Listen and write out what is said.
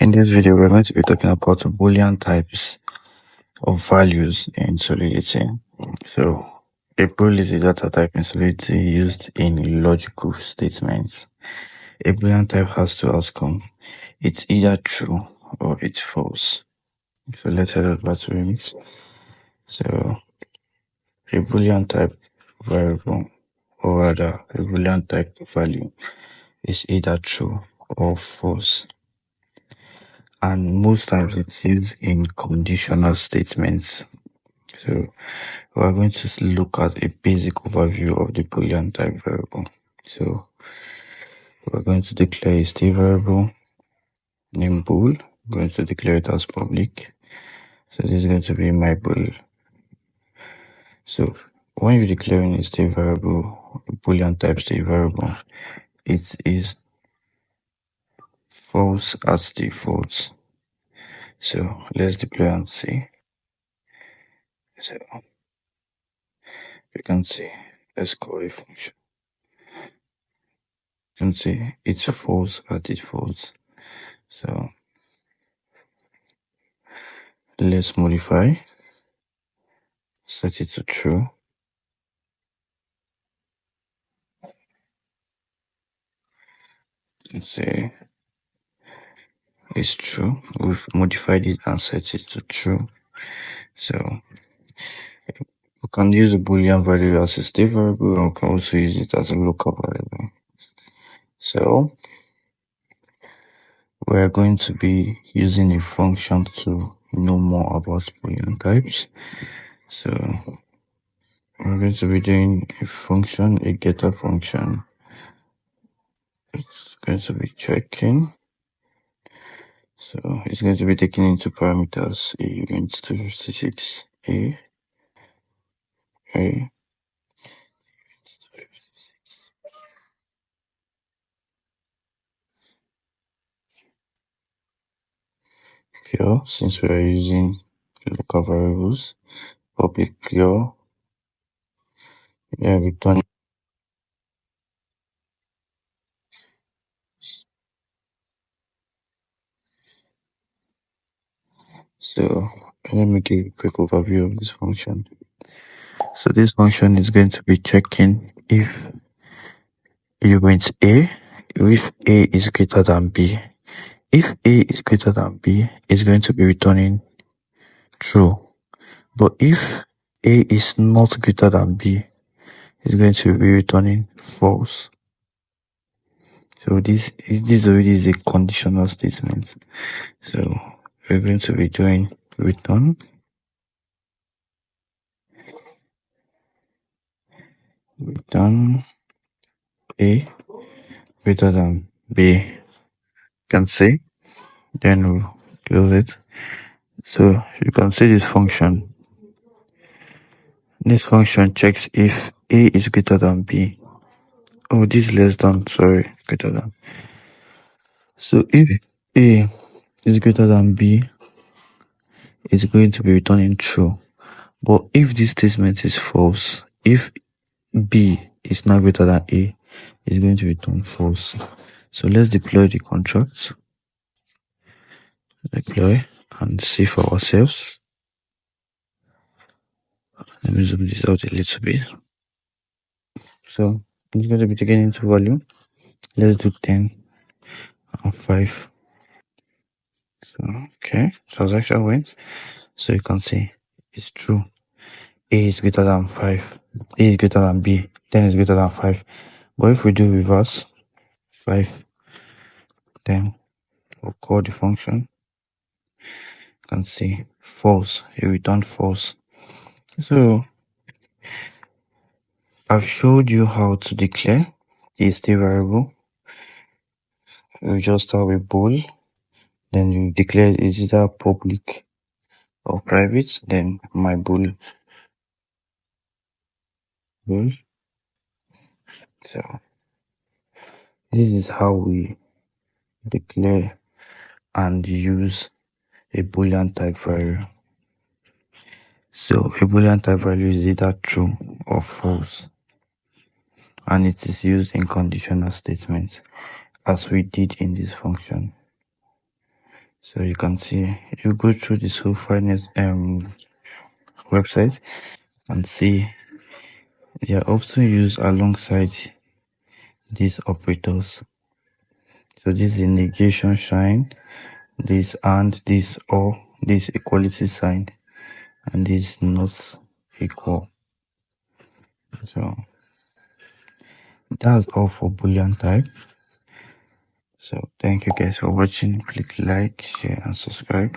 In this video, we're going to be talking about Boolean types of values in Solidity. So, a bool is a data type in Solidity used in logical statements. A Boolean type has two outcomes. It's either true or it's false. So let's head over to remix. So, a Boolean type variable, or rather, a Boolean type value is either true or false. And most times it's used in conditional statements. So we are going to look at a basic overview of the Boolean type variable. So we're going to declare a state variable named bool. We're going to declare it as public. So this is going to be my bool. So when you're declaring a state variable, a Boolean type state variable, it is false as default. So let's deploy and see. So you can see, let's call a function. You can see it's false at default. So let's modify, set it to true. Let's say it's true. We've modified it and set it to true. So we can use a Boolean value as a state variable, and we can also use it as a local variable. So we're going to be using a function to know more about Boolean types. So we're going to be doing a function, a getter function. It's going to be checking. So it's going to be taking into parameters a unit 256, a pure, since we are using local variables, public pure, return. So let me give a quick overview of this function. So this function is going to be checking if unit A, if A is greater than B. If A is greater than B, it's going to be returning true. But if A is not greater than B, it's going to be returning false. So this already is a conditional statement. So we're going to be doing return A greater than B. Can see, then we'll close it. So you can see this function. This function checks if A is greater than B. Oh, this is less than, sorry, greater than. So if A is greater than B, it's going to be returning true. But if this statement is false, if B is not greater than A, it's going to return false. So let's deploy the contract. Deploy and see for ourselves. Let me zoom this out a little bit. So it's going to be taken into volume. Let's do 10 and 5. So okay, transaction went. So you can see it's true. A is greater than 5. A is greater than B. 10 is greater than 5. But if we do reverse, 5, 10, we'll call the function. You can see false. It returned false. So I've showed you how to declare a state variable. You just start with bool, then you declare it's either public or private, then my bool. So this is how we declare and use a Boolean type value. So a Boolean type value is either true or false, and it is used in conditional statements as we did in this function. So you can see, you go through this whole finance website and see they are often used alongside these operators. So this is a negation sign, this and, this or, this equality sign, and this not equal. So that's all for Boolean type. So thank you guys for watching. Click like, share and subscribe.